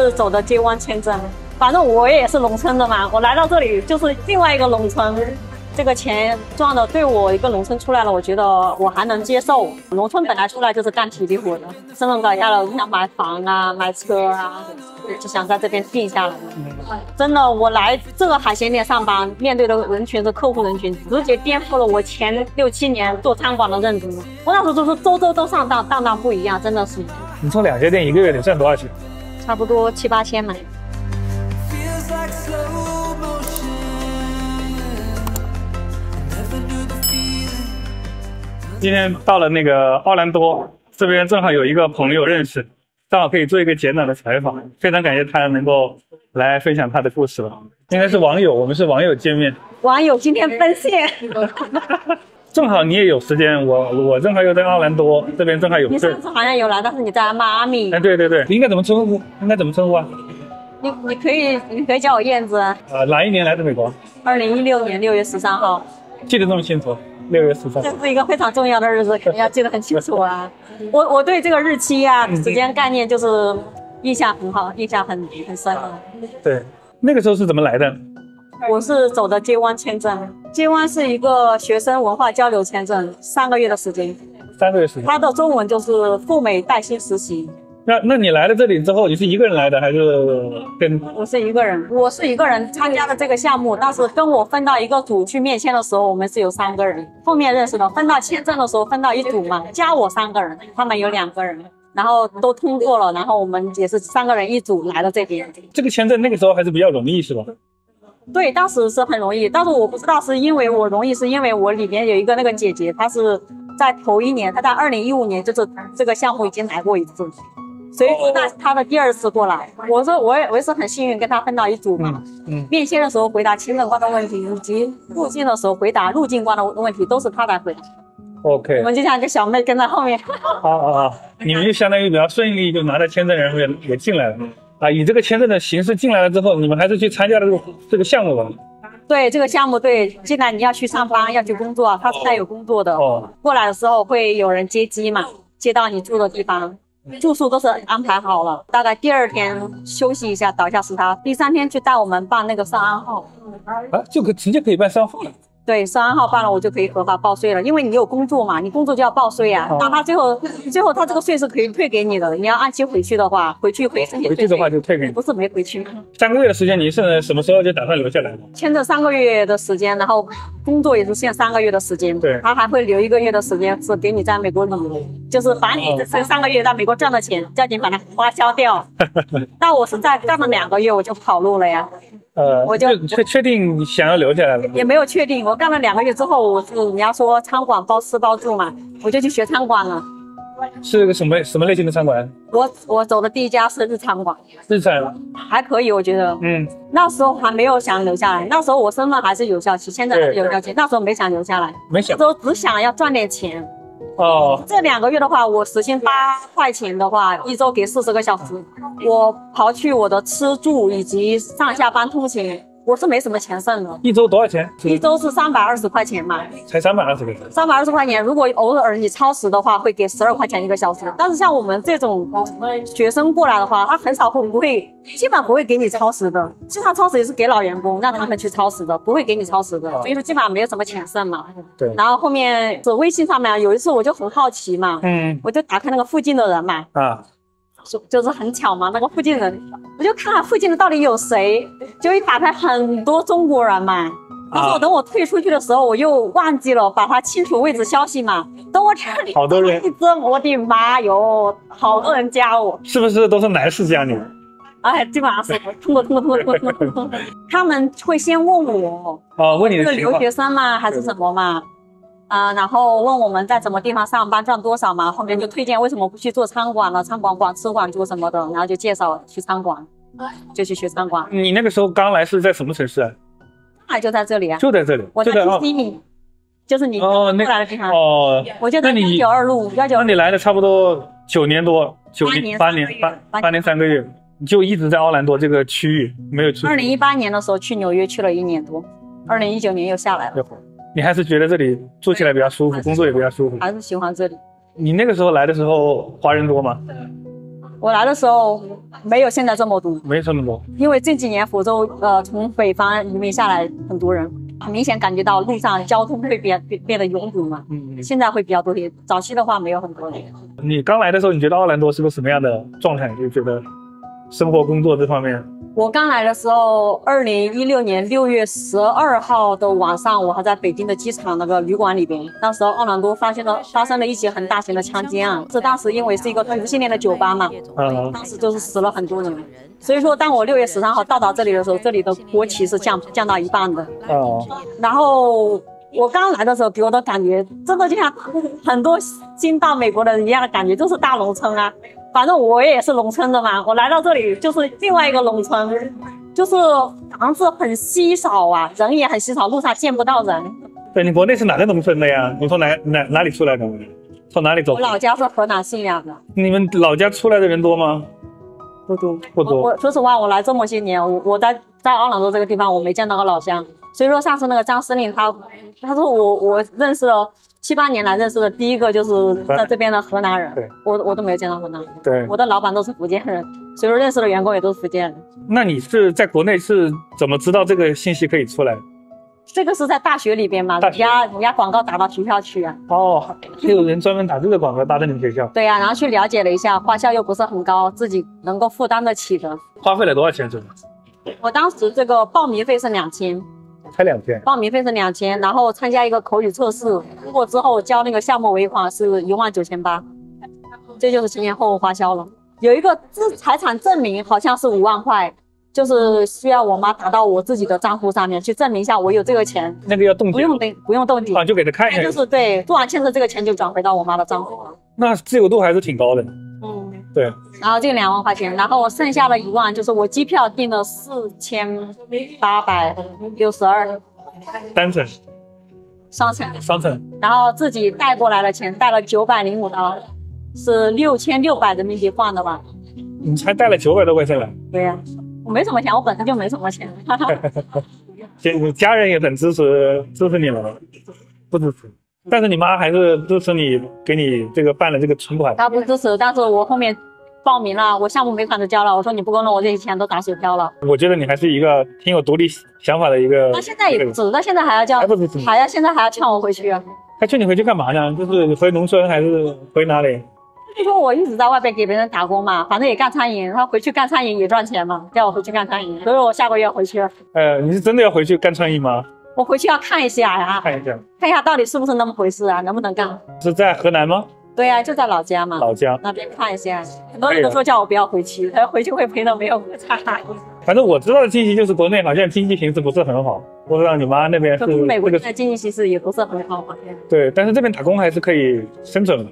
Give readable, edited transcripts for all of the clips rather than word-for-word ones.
是走的J1签证，反正我也是农村的嘛，我来到这里就是另外一个农村。这个钱赚的对我一个农村出来了，我觉得我还能接受。农村本来出来就是干体力活的，生活搞下了，想买房啊、买车啊，就想在这边定下来。真的，我来这个海鲜店上班，面对的人群是客户人群，直接颠覆了我前6、7年做餐馆的认知。我那时候就是周周都上当，档档不一样，真的是。你做2家店1个月得赚多少钱？差不多7、8千嘛。今天到了那个奥兰多这边，正好有一个朋友认识，正好可以做一个简短的采访。非常感谢他能够来分享他的故事了。应该是网友，我们是网友见面。网友今天奔现，正好你也有时间，我正好又在奥兰多这边，正好有事。你上次好像有来，但是你在迈阿密。哎，对对对，应该怎么称呼？应该怎么称呼啊？你可以叫我燕子。哪一年来的美国？2016年6月13号。记得这么清楚？6月13号。这是一个非常重要的日子，肯定要记得很清楚啊。我对这个日期啊、时间概念就是印象很好，印象很深。对，那个时候是怎么来的？我是走的J1签证，J1是一个学生文化交流签证，3个月的时间。3个月时间。它的中文就是赴美带薪实习。那你来了这里之后，你是一个人来的还是跟？我是一个人参加的这个项目，但是跟我分到一个组去面签的时候，我们是有3个人，后面认识的。分到签证的时候分到一组嘛，加我3个人，他们有2个人，然后都通过了，然后我们也是3个人一组来到这边。这个签证那个时候还是比较容易是吧？对，当时是很容易，但是我不知道是因为我容易，是因为我里面有一个那个姐姐，她是在头1年，她在2015年就是这个项目已经来过一次。所以说他的第2次过来，我也是很幸运跟他分到一组嘛。面签的时候回答签证官的问题，以及入境的时候回答入境官的问题，都是他来回答。OK， 我们就像一个小妹跟在后面。好，你们就相当于比较顺利，就拿着签证人也进来了啊。以这个签证的形式进来了之后，你们还是去参加了这个项目吧？对，这个项目对，进来你要去上班，要去工作，他是带有工作的。过来的时候会有人接机嘛，接到你住的地方。住宿都是安排好了，大概第2天休息一下，倒一下时差，第3天去带我们办那个上安号。就直接可以办上号了。对，上安号办了，我就可以合法报税了，因为你有工作嘛，你工作就要报税啊。那他最后他这个税是可以退给你的，你要按期回去的话，回去的话就退给你，不是没回去。3个月的时间，你是什么时候就打算留下来？签证3个月的时间，然后工作也是限3个月的时间。对，他还会留1个月的时间是给你在美国旅游，就是把你这3个月在美国赚的钱，叫你把它花销掉。那我是在干了2个月，我就跑路了呀。我就确定你想要留下来了？也没有确定，我干了2个月之后，人家说餐馆包吃包住嘛，我就去学餐馆了。是个什么类型的餐馆？我走的第1家是日餐馆。日餐还可以，我觉得。那时候还没有想留下来，那时候我身份还是有效期，现在还是有效期。那时候没想留下来，没想，那时候只想要赚点钱。这2个月的话，我时薪8块钱的话，1周给40个小时，我刨去我的吃住以及上下班通勤，我是没什么钱剩的。1周多少钱？1周是320块钱嘛。才320块钱。320块钱，如果偶尔你超时的话，会给12块钱1个小时。但是像我们这种学生过来的话，他很少基本不会给你超时的。经常超时也是给老员工让他们去超时的，不会给你超时的。所以说基本上没有什么钱剩嘛。对。然后后面是微信上面有一次我就很好奇嘛，我就打开那个附近的人嘛。就是很巧嘛，那个附近人，我就看附近的到底有谁，就一打开很多中国人嘛。但是我等我退出去的时候，我又忘记了把它清除位置消息嘛。等我这里好多人，我的妈哟，好多人加我，是不是都是男士加你？哎，基本上是通过，他们会先问我，问你的是留学生吗，还是什么嘛？然后问我们在什么地方上班赚多少嘛，后面就推荐为什么不去做餐馆了，餐馆管吃管住什么的，然后就介绍去餐馆，就去学餐馆。你那个时候刚来是在什么城市啊？就在这里啊，就在这里，我在西米，就是你过来的地方。我就在192路192。那你来了差不多9年多，8年3个月，你就一直在奥兰多这个区域没有出去。2018年的时候去纽约去了1年多，2019年又下来了。你还是觉得这里住起来比较舒服，工作也比较舒服，还是喜欢这里。你那个时候来的时候华人多吗？我来的时候没有现在这么多，没这么多。因为这几年福州从北方移民下来很多人，很明显感觉到路上交通会变得拥堵嘛。现在会比较多些，早期的话没有很多人。你刚来的时候，你觉得奥兰多是个什么样的状态？就觉得生活工作这方面？我刚来的时候，2016年6月12号的晚上，我还在北京的机场那个旅馆里边。当时奥兰多发生了一起很大型的枪击案，当时因为是一个同性恋的酒吧嘛，当时就是死了很多人。所以说，当我6月13号到达这里的时候，这里的国旗是降到一半的。然后我刚来的时候，给我的感觉真的就像很多新到美国的人一样的感觉，就是大农村啊。反正我也是农村的嘛，我来到这里就是另外一个农村，就是房子很稀少啊，人也很稀少，路上见不到人。对，你国内是哪个农村的呀？你从哪里出来的？从哪里走？我老家是河南信阳的。你们老家出来的人多吗？不多，不多。我说实话，我来这么些年，我在奥兰多这个地方，我没见到个老乡。所以说，上次那个张司令他说我认识了7、8年来认识的第一个就是在这边的河南人，我都没有见到河南人。对，我的老板都是福建人，所以说认识的员工也都是福建人。那你是在国内是怎么知道这个信息可以出来？这个是在大学里边嘛，人家广告打到学校去啊。还有人专门打这个广告打到你们学校？对呀，然后去了解了一下，花销又不是很高，自己能够负担得起的。花费了多少钱？我当时这个报名费是2000。才2000，报名费是2000，然后参加一个口语测试，通过之后交那个项目尾款是19800，这就是前前后后花销了。有一个财产证明，好像是5万块，就是需要我妈打到我自己的账户上面去证明一下我有这个钱。那个要冻结？不用冻结，就给他看一下。就是对，做完签字这个钱就转回到我妈的账户了。那自由度还是挺高的。对。然后这2万块钱，然后剩下的1万就是我机票订了4862，单程，双程，然后自己带过来的钱带了905刀，是6600人民币换的吧？你才带了900多块钱来？对呀，我没什么钱，我本身就没什么钱。家人也很支持你们，不支持。但是你妈还是支持你，给你这个办了这个存款。她不支持，但是我后面报名了，我项目尾款都交了，我说你不够弄，我这些钱都打水漂了。我觉得你还是一个挺有独立想法的一个。那现在也不支持，那现在还要现在还要劝我回去啊？他劝你回去干嘛呢？就是回农村还是回哪里？就说我一直在外边给别人打工嘛，反正也干餐饮，他回去干餐饮也赚钱嘛，叫我回去干餐饮，所以我下个月回去了。你是真的要回去干餐饮吗？我回去要看一下呀，看一下到底是不是那么回事啊，能不能干？是在河南吗？对呀，就在老家嘛。老家那边看一下，很多人都说叫我不要回去，回去会赔的没有差。反正我知道的信息就是国内好像经济形势不是很好，不知道你妈那边是。美国现在经济形势也不是很好嘛。对，但是这边打工还是可以生存的。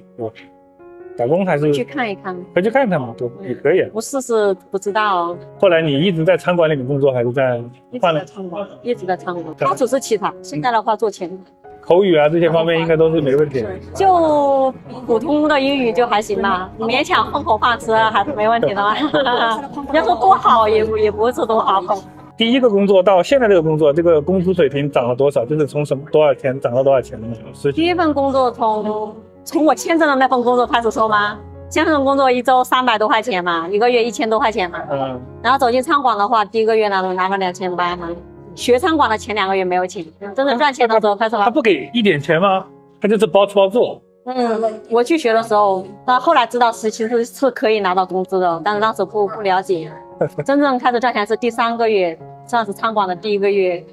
打工还是回去看一看，回去看看嘛，对，也可以。不试试不知道。后来你一直在餐馆里面工作，还是在换了？一直在餐馆，他只是其他，现在的话做前台。口语啊这些方面应该都是没问题。就普通的英语就还行吧，勉强混口饭吃还是没问题的嘛。要说多好也不是多好。第一个工作到现在这个工作，这个工资水平涨了多少？就是从多少钱涨到多少钱的呢？第一份工作从我签证的那份工作开始说吗？签证工作1周300多块钱嘛，1个月1000多块钱嘛。然后走进餐馆的话，第一个月拿了2800嘛。学餐馆的前2个月没有钱，真正赚钱的时候开始了。他不给一点钱吗？他就是包吃包住。我去学的时候，但后来知道其实是可以拿到工资的，但是当时不了解。真正开始赚钱是第3个月，算是餐馆的第1个月。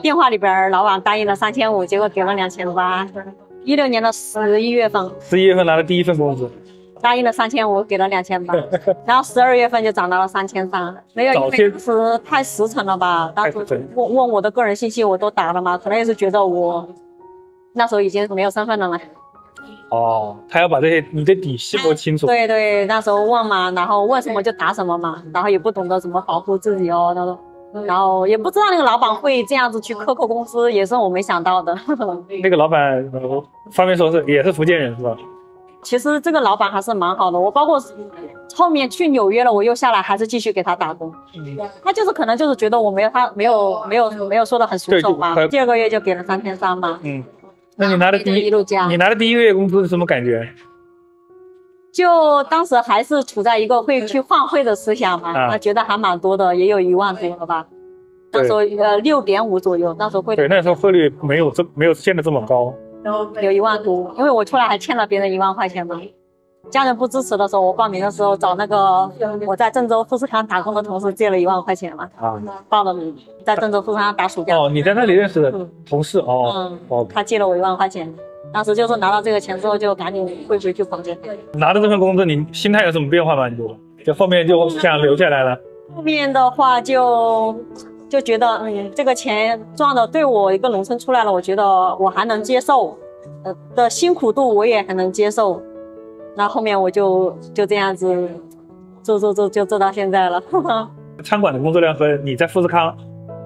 电话里边老板答应了3500，结果给了2800。16年的11月份，11月份拿了第一份工资，答应了3500，给了2800，然后12月份就涨到了3300。没有，因为当时太实诚了吧？当时问我的个人信息我都答了嘛，可能也是觉得我那时候已经没有身份了嘛。他要把这些你的底细摸清楚。对，那时候问嘛，然后问什么就答什么嘛，然后也不懂得怎么保护自己哦，那种。然后也不知道那个老板会这样子去克扣工资，也是我没想到的。那个老板方便说也是福建人是吧？其实这个老板还是蛮好的，我包括后面去纽约了，我又下来还是继续给他打工。他就是可能就是觉得我没有说的很熟手嘛，第2个月就给了3300嘛。那你拿的第一个月工资是什么感觉？就当时还是处在一个会去换汇的思想嘛，觉得还蛮多的，也有1万多了吧。那时候6.5左右，那时候汇率。对，那时候汇率没有现在这么高。有1万多，因为我出来还欠了别人1万块钱嘛。家人不支持的时候，我报名的时候找那个我在郑州富士康打工的同事借了1万块钱嘛，报了名，在郑州富士康打暑假。哦，你在那里认识的同事哦？他借了我1万块钱，当时就是拿到这个钱之后就赶紧汇回去房间。拿到这份工作，你心态有什么变化吗？你就后面就想留下来了？后面的话就觉得这个钱赚的对我一个农村出来了，我觉得我还能接受，的辛苦度我也还能接受。那后面我就这样子做到现在了。餐馆的工作量和你在富士康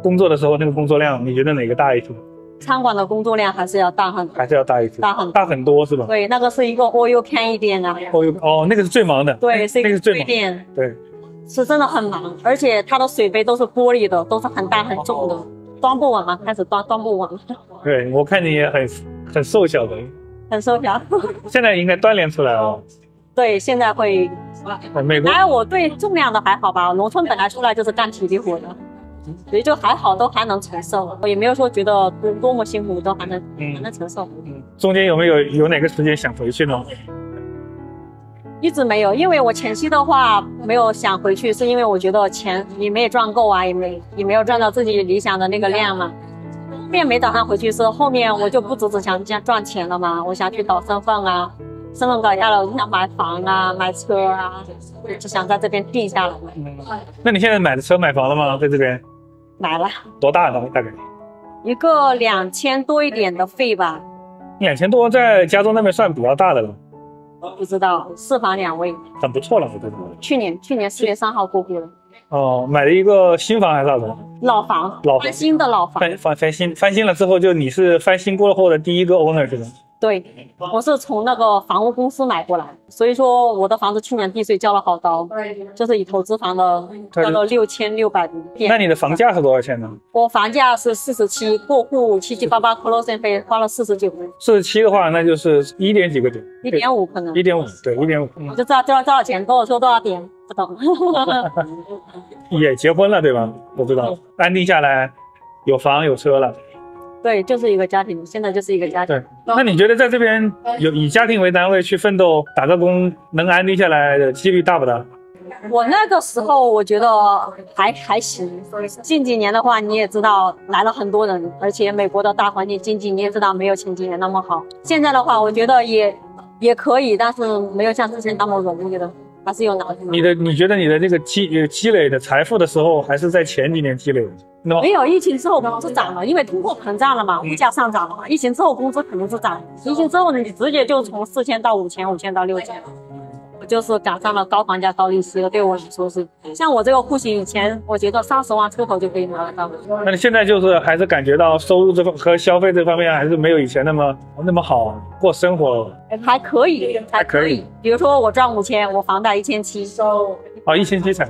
工作的时候那个工作量，你觉得哪个大一些？餐馆的工作量还是要大很多，还是要大一些，大很多是吧？对，那个是一个 all you can 一店啊。哦，那个是最忙的。对，是一个最店。对，是真的很忙，而且它的水杯都是玻璃的，都是很大很重的，端不稳嘛，开始端不稳。对，我看你也很瘦小的。很瘦小。现在应该锻炼出来了。对，现在会。美国。我对重量的还好吧，农村本来出来就是干体力活的，所以就还好，都还能承受，我也没有说觉得多么辛苦，都还能承受。中间有哪个时间想回去呢？一直没有，因为我前期的话没有想回去，是因为我觉得钱也没有赚够啊，也没有赚到自己理想的那个量嘛。后面没打算回去，是后面我就不只是想赚钱了嘛，我想去搞身份啊，身份搞下来，我想买房啊，买车啊，就想在这边定下来。那你现在买的车买房了吗？在这边？买了。多大的大概？一个2000多一点的费吧。2000多在加州那边算比较大的了。不知道，4房2卫，很不错了，我觉得。去年4月3号过户了。哦，买了一个新房还是啥子？老房，翻新的老房。翻新了之后，就你是翻新过后的第一个 owner 是吧？对，我是从那个房屋公司买过来，所以说我的房子去年地税交了好高，就是以投资房的交了6600多。那你的房价是多少钱呢？我房价是47，过户788 closing 费花了49。47的话，那就是1点几个点，1.5可能。1.5，对，1.5。我就知道多少钱，跟我说多少点，不懂。也结婚了对吧？我知道，安定下来，有房有车了。对，就是一个家庭，现在就是一个家庭。对，那你觉得在这边以家庭为单位去奋斗，打个工能安定下来的几率大不大？我那个时候我觉得还行。近几年的话，你也知道来了很多人，而且美国的大环境经济你也知道没有前几年那么好。现在的话，我觉得也可以，但是没有像之前那么容易的，还是有难度。你觉得你的这个积累的财富的时候，还是在前几年积累的？没有，疫情之后工资涨了，因为通货膨胀了嘛，物价上涨了嘛。疫情之后工资肯定是涨，疫情之后你直接就从4000到5000到6000，我就是赶上了高房价高利息了。对我来说是，像我这个户型以前我觉得30万出头就可以拿得到。那你现在就是还是感觉到收入和消费这方面还是没有以前那么好过生活？还可以，还可以。比如说我赚5000，我房贷1700，哦，1700才。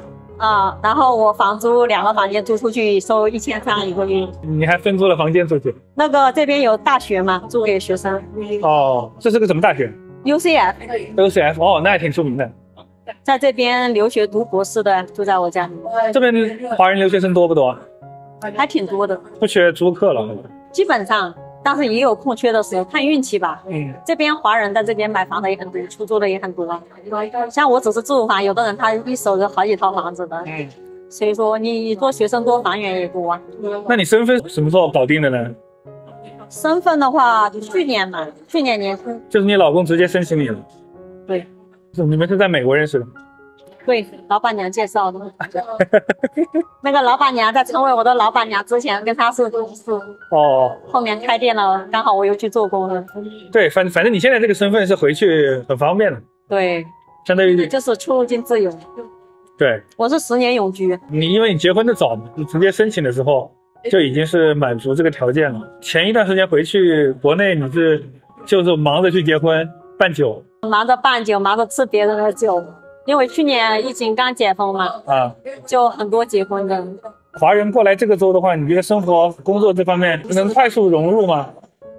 然后我房租2个房间租出去收1300一个月。你还分租了房间出去？那个这边有大学嘛，租给学生。哦，这是个什么大学 ？UCF。哦，那还挺出名的。在这边留学读博士的住在我家里。这边华人留学生多不多？还挺多的，不缺租客了。基本上。但是也有空缺的时候，看运气吧。这边华人在这边买房的也很多，出租的也很多。像我只是住房，有的人他一手有好几套房子的。所以说你做学生多，房源也多。那你身份什么时候搞定的呢？身份的话，去年嘛，去年年初。就是你老公直接申请你了？对。你们是在美国认识的？对，老板娘介绍的。那个老板娘在成为我的老板娘之前，跟她是同事。哦。后面开店了，刚好我又去做工了。对，反正你现在这个身份是回去很方便的。对。相当于就是出入境自由。对。我是10年永居。因为你结婚的早，你直接申请的时候就已经是满足这个条件了。前一段时间回去国内，你就是忙着去结婚办酒，忙着办酒，忙着吃别人的酒。因为去年疫情刚解封嘛，就很多结婚的。华人过来这个州的话，你觉得生活、工作这方面能快速融入吗？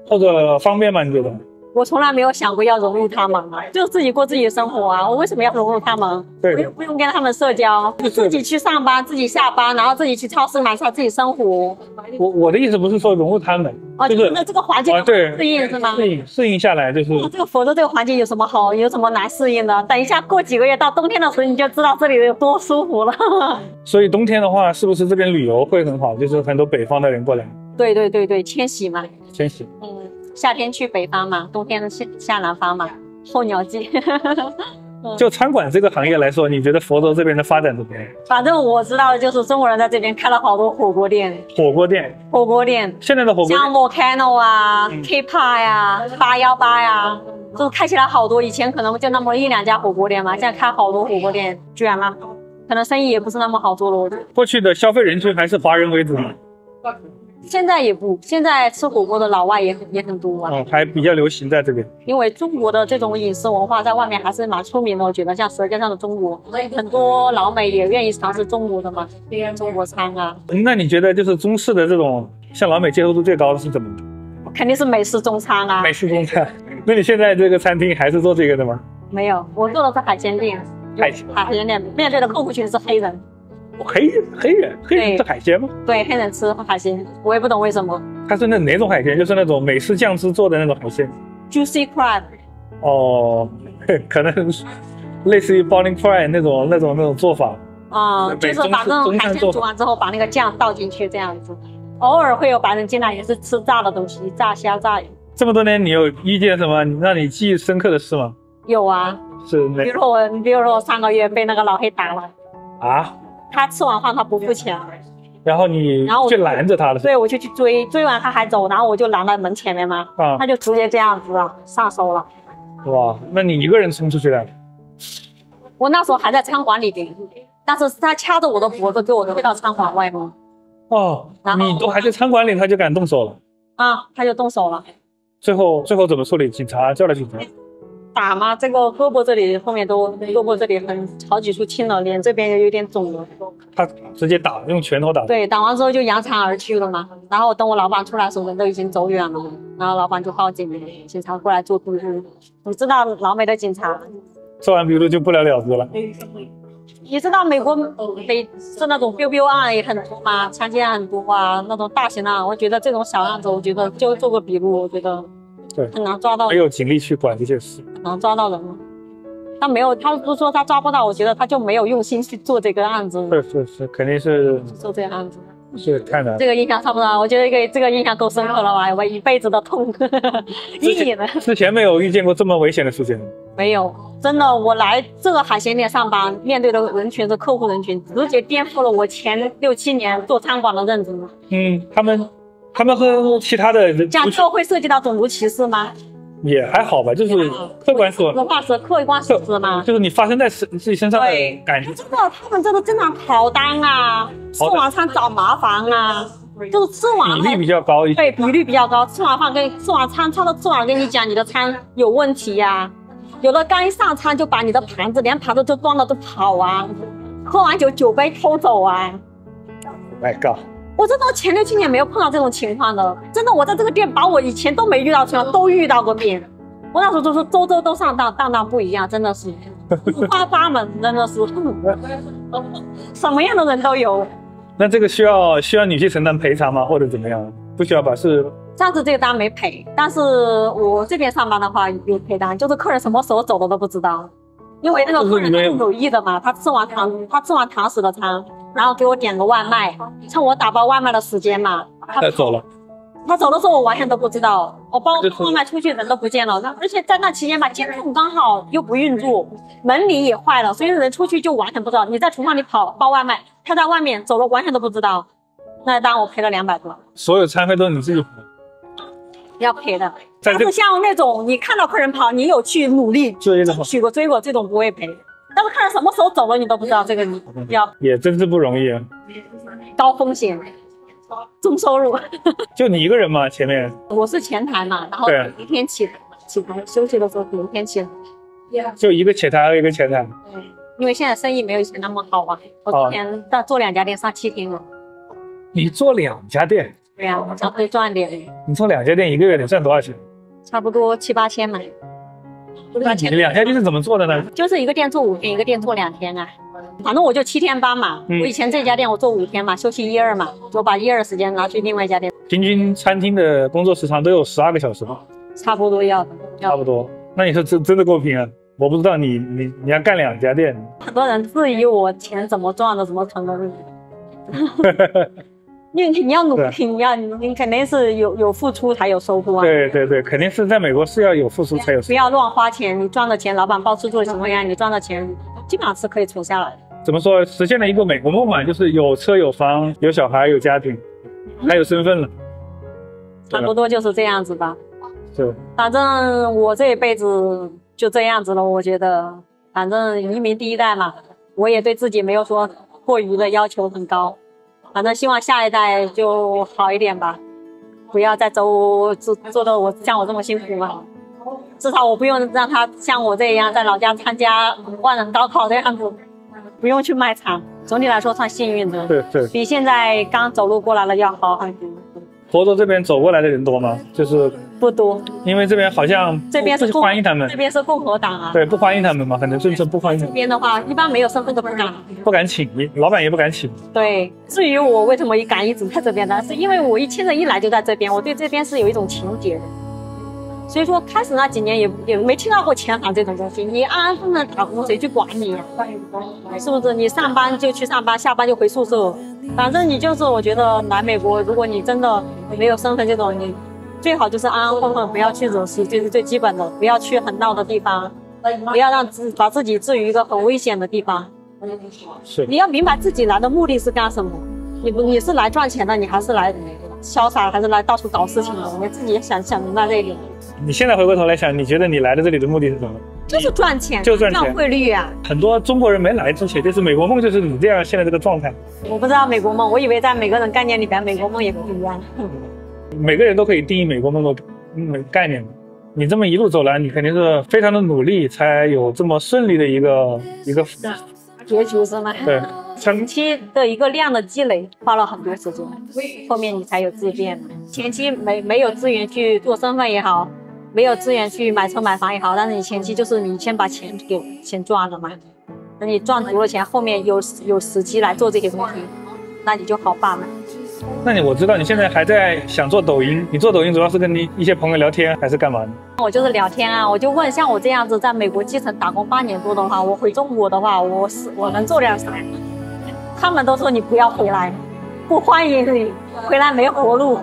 或者方便吗？你觉得？我从来没有想过要融入他们啊，就自己过自己的生活啊。我为什么要融入他们？对，我又不用跟他们社交，自己去上班，自己下班，然后自己去超市买菜，自己生活。我的意思不是说融入他们，就是那这个环境对适应是吗？适应下来就是。这个佛州这个环境有什么好？有什么难适应的？等一下过几个月到冬天的时候，你就知道这里有多舒服了。所以冬天的话，是不是这边旅游会很好？就是很多北方的人过来。对，迁徙嘛。迁徙。夏天去北方嘛，冬天下南方嘛，候鸟季。就餐馆这个行业来说，你觉得佛州这边的发展怎么样？反正我知道的就是中国人在这边开了好多火锅店。火锅店。现在的火锅店像 Volcano 啊、K-Pop 呀、818呀，就开起来好多。以前可能就那么1、2家火锅店嘛，现在开好多火锅店，卷了。可能生意也不是那么好做了。过去的消费人群还是华人为主。现在也不，现在吃火锅的老外也很多啊。还比较流行在这边。因为中国的这种饮食文化在外面还是蛮出名的，我觉得像《舌尖上的中国》，很多老美也愿意尝试中国的嘛，中国餐啊。那你觉得就是中式的这种向老美接受度最高的是怎么？肯定是美式中餐啊。美式中餐。那你现在这个餐厅还是做这个的吗？没有，我做的是海鲜店。海鲜店面对的客户群是黑人。黑人吃海鲜吗？对，黑人吃海鲜，我也不懂为什么。它是哪种海鲜？就是那种美式酱汁做的那种海鲜。Juicy crab。哦，可能类似于 boiling fry 那种做法。就是把那种海鲜煮完之后，把那个酱倒进去这样子。偶尔会有白人进来，也是吃炸的东西，炸虾、炸鱼。这么多年，你有遇见什么让你记忆深刻的事吗？有啊。是比如说我上个月被那个老黑打了。啊？他吃完饭他不付钱，然后你去拦着他了。对，我就去追完他还走，然后我就拦在门前面嘛，他就直接这样子上手了。哇，那你一个人冲出去的？我那时候还在餐馆里边，但是他掐着我的脖子给我推到餐馆外面。你都还在餐馆里，他就敢动手了？他就动手了。最后怎么处理？警察叫了警察。打吗？这个胳膊这里后面胳膊这里好几处青了，脸这边也有点肿了。他直接打，用拳头打。对，打完之后就扬长而去了嘛。然后等我老板出来的时候，人都已经走远了。然后老板就报警了，警察过来做笔录。你知道老美的警察做完笔录就不了了之了。你知道美国是那种 biu 案也很多吗？强奸案很多啊，那种大型案。我觉得这种小案子，我觉得就做个笔录，我觉得。对，很难抓到，没有警力去管这些事，很难抓到人。他没有，他不是说他抓不到，我觉得他就没有用心去做这个案子。是，肯定是做这个案子。是太难。这个印象差不多，我觉得这个印象够深刻了吧？我一辈子的痛阴影了。之前没有遇见过这么危险的事情。没有，真的，我来这个海鲜店上班，面对的人群是客户人群，直接颠覆了我前6、7年做餐馆的认知。他们和其他的人，这样就会涉及到种族歧视吗？也还好吧，就是客观说，客观事实嘛，就是你发生在自己身上的感觉。真的，他们真的经常跑单啊，吃晚餐找麻烦啊，就是吃晚比例比较高一些。对，比率比较高，吃完饭吃晚餐都吃完跟你讲你的餐有问题呀，有的刚一上餐就把你的盘子连盘子都端了都跑啊，喝完酒杯偷走啊。My God。我真的前6、7年没有碰到这种情况的，真的，我在这个店把我以前都没遇到情况都遇到过遍。我那时候就是周都上当，当不一样，真的是五花八门，真的是什么样的人都有。那这个需要你去承担赔偿吗？或者怎么样？不需要吧？是上次这个单没赔，但是我这边上班的话有赔单，就是客人什么时候走的都不知道，因为那个客人是有意的嘛，他吃完堂食的餐。然后给我点个外卖，趁我打包外卖的时间嘛，他走了。他走的时候我完全都不知道，我包外卖出去人都不见了。而且在那期间吧，监控刚好又不运作，门铃也坏了，所以人出去就完全不知道。你在厨房里包外卖，他在外面走了完全都不知道。那单我赔了200多。所有餐费都是你自己赔？要赔的。但是像那种你看到客人跑，你有去努力追过这种不会赔。但是看什么时候走了你都不知道，这个你要也真是不容易啊，高风险，中收入。就你一个人吗？前面我是前台嘛，然后明天起台休息的时候明天起台，就一个前台和一个前台。对，因为现在生意没有以前那么好啊，我之前做2家店上7天了。你做2家店？对呀，相对赚点。你做2家店1个月得赚多少钱？差不多7、8千嘛。那你2家店是怎么做的呢？就是一个店做5天，一个店做2天啊。反正我就7天班嘛。我以前这家店我做5天嘛，休息1、2嘛，就把1、2时间拿去另外一家店。平均餐厅的工作时长都有12个小时吗？差不多要的。差不多。那你说真的公平啊？我不知道你要干2家店。很多人质疑我钱怎么赚的，怎么存的。你要努力，你肯定是有付出才有收获啊。对，肯定是在美国是要有付出才有收获。不要乱花钱，你赚的钱，老板包吃住的情况下，你赚的钱基本上是可以存下来的。怎么说？实现了一个美国梦嘛，就是有车有房有小孩有家庭，还有身份了。差不多就是这样子吧。是。反正我这一辈子就这样子了，我觉得，反正移民第1代嘛，我也对自己没有说过于的要求很高。反正希望下一代就好一点吧，不要再做的像我这么辛苦嘛。至少我不用让他像我这样在老家参加万人高考这样子，不用去卖场。总体来说算幸运的，对，比现在刚走路过来了要好很多。佛州这边走过来的人多吗？就是不多，因为这边好像这边是欢迎他们，这边是共和党啊。对，不欢迎他们嘛，可能政策不欢迎。这边的话，一般没有身份都不敢请，老板也不敢请。对，至于我为什么敢一直在这边呢？是因为我亲人一来就在这边，我对这边是有一种情结的。所以说开始那几年也没听到过钱行这种东西，你安安分分打工谁去管你啊？是不是？你上班就去上班，下班就回宿舍，反正你就是我觉得来美国，如果你真的没有身份这种，你最好就是安安分分，不要去惹事，这是最基本的，不要去很闹的地方，不要把自己置于一个很危险的地方。是，你要明白自己来的目的是干什么，你是来赚钱的，你还是来潇洒，还是来到处搞事情的？你自己也想明白这一点。你现在回过头来想，你觉得你来的这里的目的是什么？就是赚钱，就赚钱，赚汇率啊。很多中国人没来之前，就是美国梦，就是你这样现在这个状态。我不知道美国梦，我以为在每个人概念里边，美国梦也不一样。每个人都可以定义美国梦的概念。你这么一路走来，你肯定是非常的努力，才有这么顺利的一个结局是吗？对。前期的一个量的积累花了很多时间，后面你才有质变。前期没有资源去做身份也好，没有资源去买车买房也好，但是你前期就是你先把钱给先赚了嘛，等你赚足了钱，后面有时机来做这些东西，那你就好办了。那我知道你现在还在想做抖音，你做抖音主要是跟你一些朋友聊天还是干嘛呢？我就是聊天啊，我就问像我这样子在美国基层打工8年多的话，我回中国的话，我能做点啥？他们都说你不要回来，不欢迎你回来，没活路。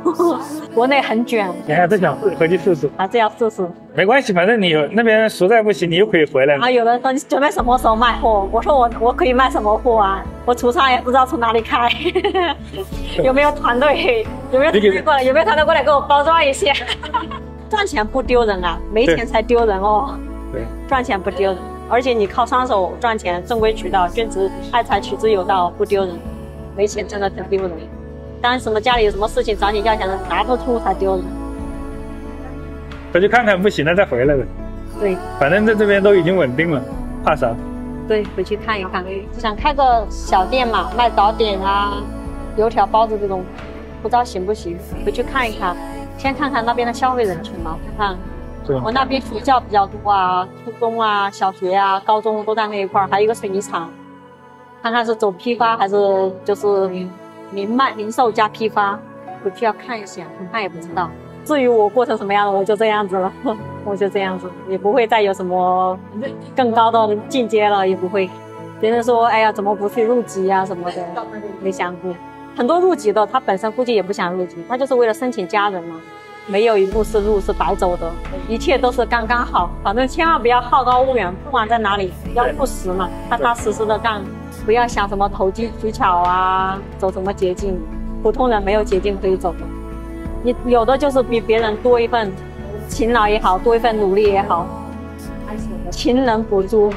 国内很卷，你还是想回去试试？还是要试试？没关系，反正你那边实在不行，你又可以回来。啊，有人说你准备什么时候卖货？我说我可以卖什么货啊？我橱窗也不知道从哪里开，有没有团队？有没有团队过来？有没有团队过来给我包装一下？赚钱不丢人啊，没钱才丢人哦。对，赚钱不丢人。而且你靠双手赚钱，正规渠道、君子爱财，取之有道，不丢人。没钱真的很丢人。当什么家里有什么事情找你要钱的，拿不出才丢人。回去看看不行了再回来呗。对，反正在这边都已经稳定了，怕啥？对，回去看一看。想开个小店嘛，卖早点啊、油条、包子这种，不知道行不行？回去看一看，先看看那边的消费人群嘛，看。我那边学校比较多啊，初中啊、小学啊、高中都在那一块儿，还有一个水泥厂，看看是走批发还是就是零售加批发，回去要看一下，看也不知道。至于我过成什么样的，我就这样子了，我就这样子，也不会再有什么更高的进阶了，也不会。别人说，哎呀，怎么不去入籍啊什么的，没想过。很多入籍的，他本身估计也不想入籍，他就是为了申请家人嘛。没有一步是路是白走的，一切都是刚刚好。反正千万不要好高骛远，不管在哪里要务实嘛，踏踏实实的干，不要想什么投机取巧啊，走什么捷径。普通人没有捷径可以走的，你有的就是比别人多一份勤劳也好，多一份努力也好，勤能补拙。